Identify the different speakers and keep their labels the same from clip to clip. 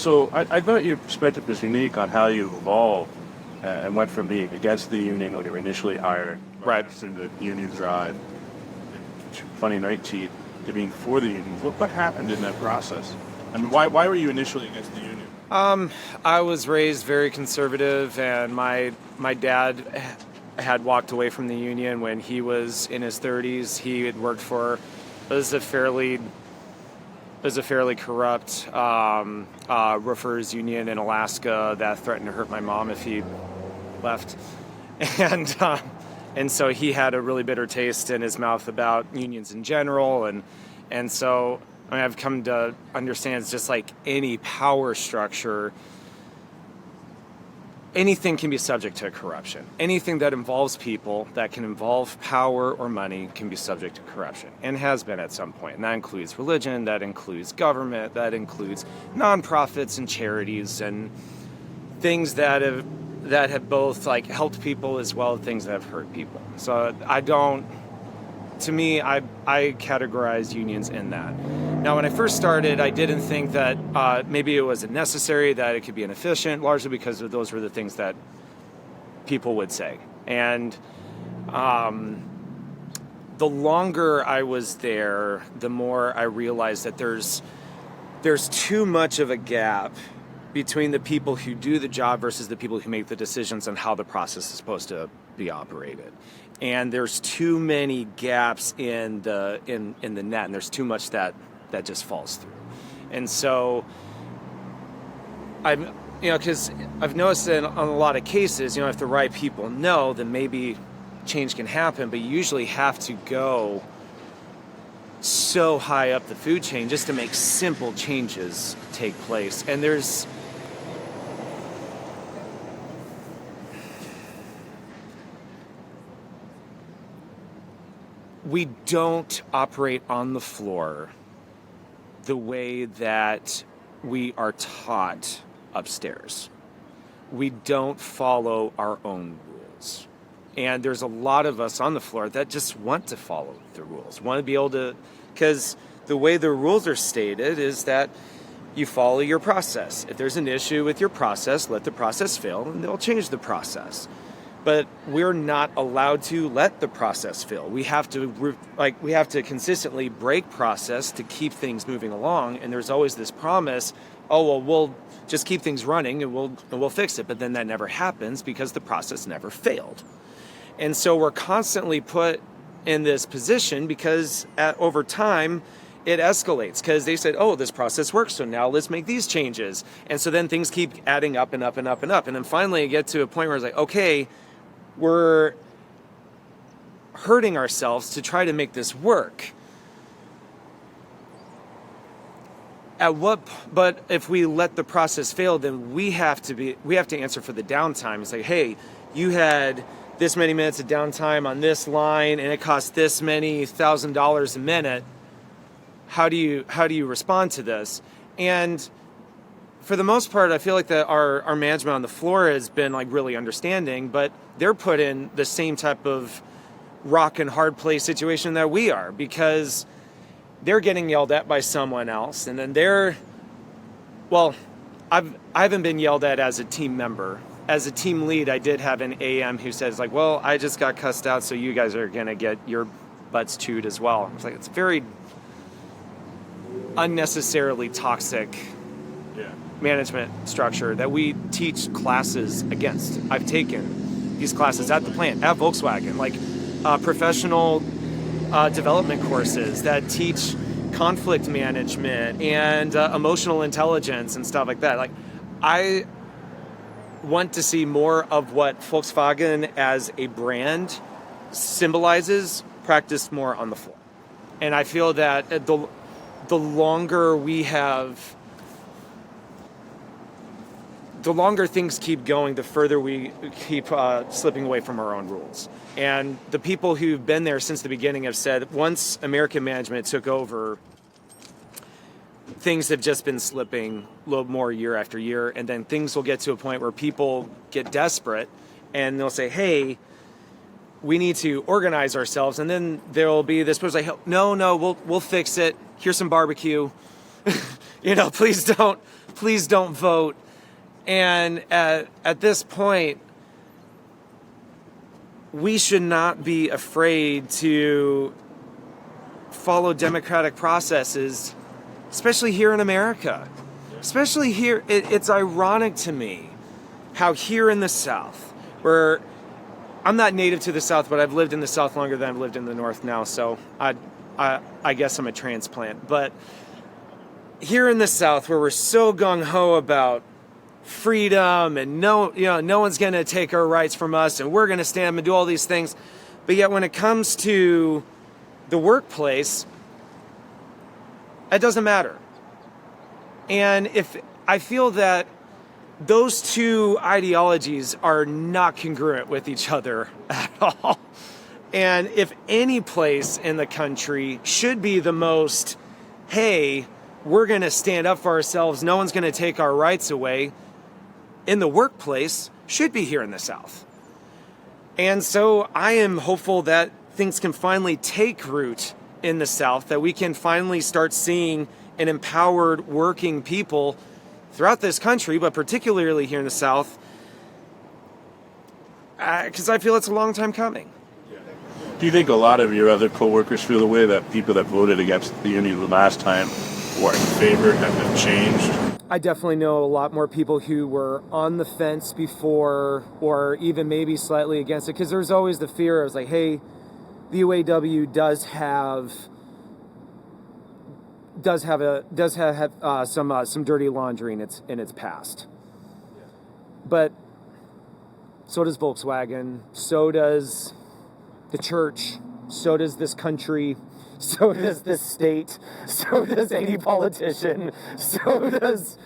Speaker 1: So I thought your perspective was unique on how you evolved and went from being against the union when you were initially hired,
Speaker 2: Right.
Speaker 1: to the union drive, funny night cheat, to being for the union. What happened in that process? I mean, why were you initially against the union?
Speaker 2: I was raised very conservative, and my dad had walked away from the union when he was in his 30s. He had worked for it was a fairly corrupt roofers union in Alaska that threatened to hurt my mom if he left, and and so he had a really bitter taste in his mouth about unions in general, and so I've come to understand it's just like any power structure. Anything can be subject to corruption. Anything that involves people, that can involve power or money, can be subject to corruption, and has been at some point. And that includes religion, that includes government, that includes nonprofits and charities, and things that have both like helped people as well as things that have hurt people. So to me, I categorize unions in that. Now, when I first started, I didn't think that maybe it was necessary, that it could be inefficient, largely because those were the things that people would say. And the longer I was there, the more I realized that there's too much of a gap between the people who do the job versus the people who make the decisions on how the process is supposed to be operated. And there's too many gaps in the net, and there's too much that just falls through. And so because I've noticed that on a lot of cases, if the right people know, then maybe change can happen, but you usually have to go so high up the food chain just to make simple changes take place. And we don't operate on the floor the way that we are taught upstairs. We don't follow our own rules. And there's a lot of us on the floor that just want to follow the rules, want to be able to, because the way the rules are stated is that you follow your process. If there's an issue with your process, let the process fail, and they'll change the process. But we're not allowed to let the process fail. We have to consistently break process to keep things moving along. And there's always this promise, we'll just keep things running and we'll fix it. But then that never happens because the process never failed. And so we're constantly put in this position because over time it escalates, because they said, this process works, so now let's make these changes. And so then things keep adding up and up and up and up. And then finally you get to a point where it's like, okay, we're hurting ourselves to try to make this work. But if we let the process fail, then we have to answer for the downtime. It's like, hey, you had this many minutes of downtime on this line, and it cost this many $1,000 a minute. How do you respond to this? And for the most part, I feel like that our management on the floor has been like really understanding, but they're put in the same type of rock and hard place situation that we are, because they're getting yelled at by someone else, and then I haven't been yelled at as a team member. As a team lead, I did have an AM who says like, I just got cussed out, so you guys are gonna get your butts chewed as well. It's like, it's very unnecessarily toxic management structure that we teach classes against. I've taken these classes at the plant, at Volkswagen, like professional development courses that teach conflict management and emotional intelligence and stuff like that. Like, I want to see more of what Volkswagen as a brand symbolizes practiced more on the floor. And I feel that the longer things keep going, the further we keep slipping away from our own rules. And the people who've been there since the beginning have said once American management took over, things have just been slipping a little more year after year. And then things will get to a point where people get desperate and they'll say, hey, we need to organize ourselves. And then there'll be this person like, no, we'll fix it. Here's some barbecue. Please please don't vote. And at this point, we should not be afraid to follow democratic processes, especially here in America. Especially here, it's ironic to me how here in the South, where I'm not native to the South, but I've lived in the South longer than I've lived in the North now, so I guess I'm a transplant. But here in the South, where we're so gung-ho about freedom and no one's going to take our rights from us and we're going to stand up and do all these things, but yet when it comes to the workplace, it doesn't matter. And if I feel that those two ideologies are not congruent with each other at all. And if any place in the country should be the most, hey, we're going to stand up for ourselves, no one's going to take our rights away, in the workplace, should be here in the South. And so I am hopeful that things can finally take root in the South, that we can finally start seeing an empowered working people throughout this country, but particularly here in the South, because I feel it's a long time coming.
Speaker 1: Do you think a lot of your other co-workers feel the way that people that voted against the union the last time or in favor have changed?
Speaker 2: I definitely know a lot more people who were on the fence before, or even maybe slightly against it, because there's always the fear of like, hey, the UAW does have some dirty laundry in its past, but so does Volkswagen, so does the church, so does this country, so does this state, so does any politician, so does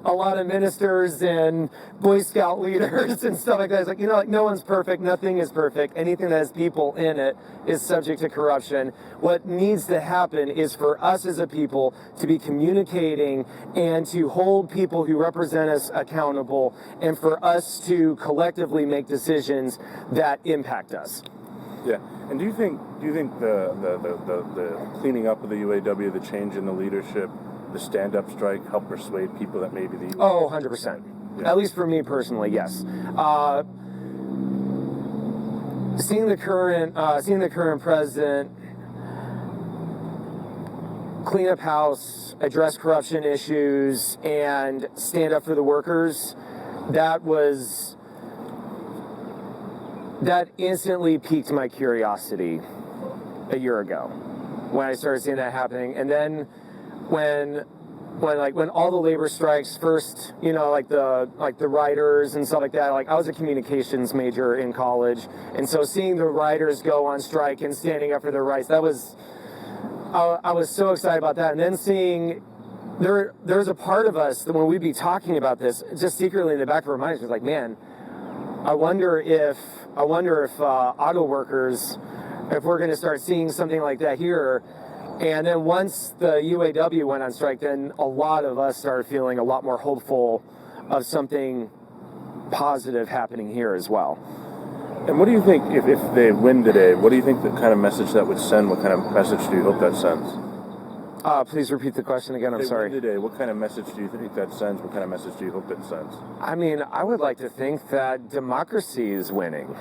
Speaker 2: a lot of ministers and Boy Scout leaders and stuff like that. It's like, like no one's perfect, nothing is perfect. Anything that has people in it is subject to corruption. What needs to happen is for us as a people to be communicating and to hold people who represent us accountable, and for us to collectively make decisions that impact us.
Speaker 3: Yeah, and do you think the cleaning up of the UAW, the change in the leadership, the stand-up strike helped persuade people that maybe the
Speaker 2: Oh, 100%. Yeah. At least for me personally, yes. Seeing the current president clean up house, address corruption issues, and stand up for the workers, that instantly piqued my curiosity a year ago when I started seeing that happening. And then when all the labor strikes first, like the writers and stuff like that, like I was a communications major in college, and so seeing the writers go on strike and standing up for their rights, I was so excited about that. And then seeing there's a part of us that when we'd be talking about this, just secretly in the back of our minds, was like, man, I wonder if auto workers, if we're going to start seeing something like that here. And then once the UAW went on strike, then a lot of us started feeling a lot more hopeful of something positive happening here as well.
Speaker 3: And what do you think, if they win today, what do you think the kind of message that would send? What kind of message do you hope that sends?
Speaker 2: Please repeat the question again, I'm sorry.
Speaker 3: If they win today, what kind of message do you think that sends? What kind of message do you hope that sends?
Speaker 2: I mean, I would like to think that democracy is winning.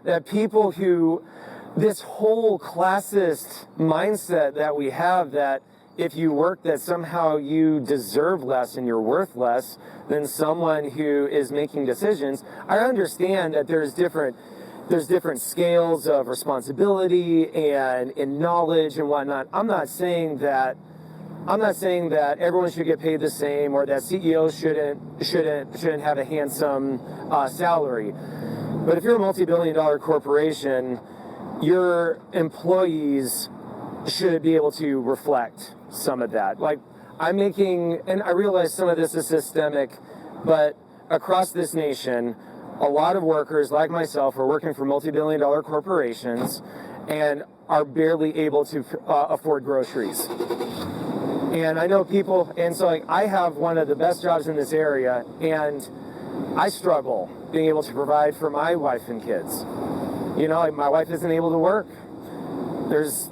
Speaker 2: That people who, this whole classist mindset that we have, that if you work, that somehow you deserve less and you're worth less than someone who is making decisions. I understand that there's different scales of responsibility and in knowledge and whatnot. I'm not saying that everyone should get paid the same, or that CEOs shouldn't have a handsome salary. But if you're a multi-billion-dollar corporation, your employees should be able to reflect some of that. Like, I'm making, and I realize some of this is systemic, but across this nation, a lot of workers like myself are working for multi-billion-dollar corporations and are barely able to afford groceries. And I know people, and so like, I have one of the best jobs in this area, and I struggle being able to provide for my wife and kids. Like my wife isn't able to work. There's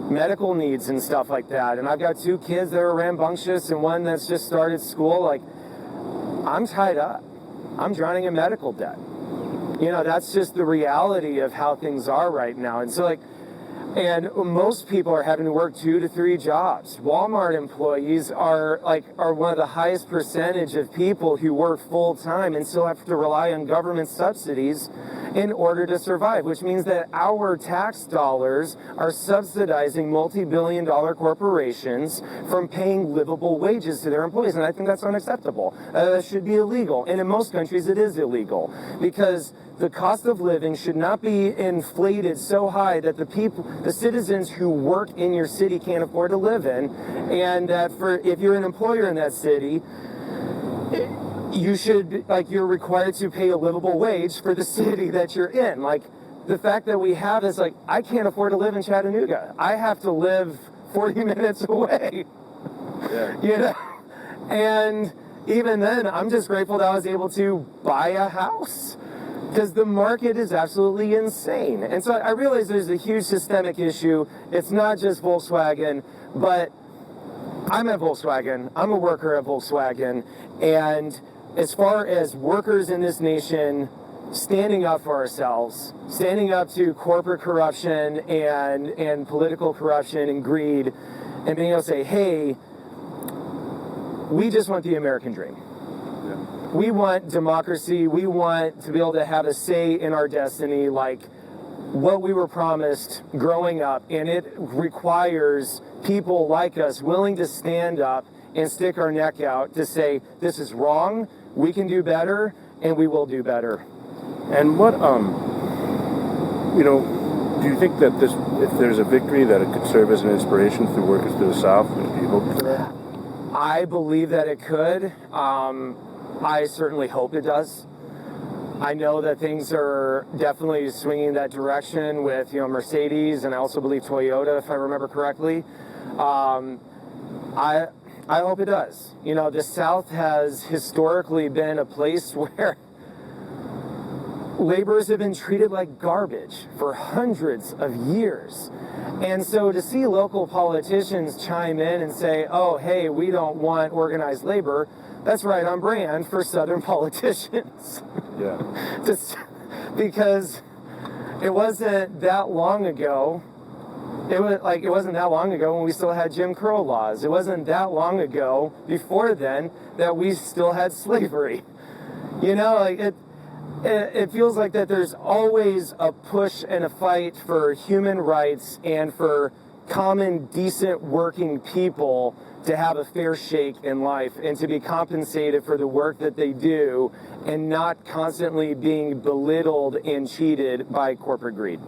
Speaker 4: medical needs and stuff like that. And I've got 2 kids that are rambunctious and one that's just started school. Like, I'm tied up. I'm drowning in medical debt. You know, that's just the reality of how things are right now. And so, like, and most people are having to work 2 to 3 jobs. Walmart employees are one of the highest percentage of people who work full time and still have to rely on government subsidies in order to survive, which means that our tax dollars are subsidizing multi-billion-dollar corporations from paying livable wages to their employees. And I think that's unacceptable. That should be illegal. And in most countries, it is illegal because the cost of living should not be inflated so high that the citizens who work in your city can't afford to live in, and that if you're an employer in that city, you're required to pay a livable wage for the city that you're in. Like, the fact that we have is like, I can't afford to live in Chattanooga. I have to live 40 minutes away.
Speaker 3: Yeah.
Speaker 4: You know, and even then, I'm just grateful that I was able to buy a house. Because the market is absolutely insane. And so I realize there's a huge systemic issue. It's not just Volkswagen, but I'm at Volkswagen. I'm a worker at Volkswagen. And as far as workers in this nation standing up for ourselves, standing up to corporate corruption and political corruption and greed, and being able to say, hey, we just want the American dream. We want democracy. We want to be able to have a say in our destiny, like what we were promised growing up. And it requires people like us willing to stand up and stick our neck out to say, this is wrong, we can do better, and we will do better.
Speaker 3: And what, do you think that if there's a victory, that it could serve as an inspiration for workers to the South? Do you hope for that?
Speaker 4: I believe that it could. I certainly hope it does. I know that things are definitely swinging that direction with, Mercedes, and I also believe Toyota, if I remember correctly. I hope it does. The South has historically been a place where laborers have been treated like garbage for hundreds of years. And so to see local politicians chime in and say, oh, hey, we don't want organized labor, that's right on brand for Southern politicians.
Speaker 3: Yeah.
Speaker 4: Because it wasn't that long ago. It wasn't that long ago when we still had Jim Crow laws. It wasn't that long ago before then that we still had slavery. It feels like that there's always a push and a fight for human rights and for common, decent, working people to have a fair shake in life and to be compensated for the work that they do and not constantly being belittled and cheated by corporate greed.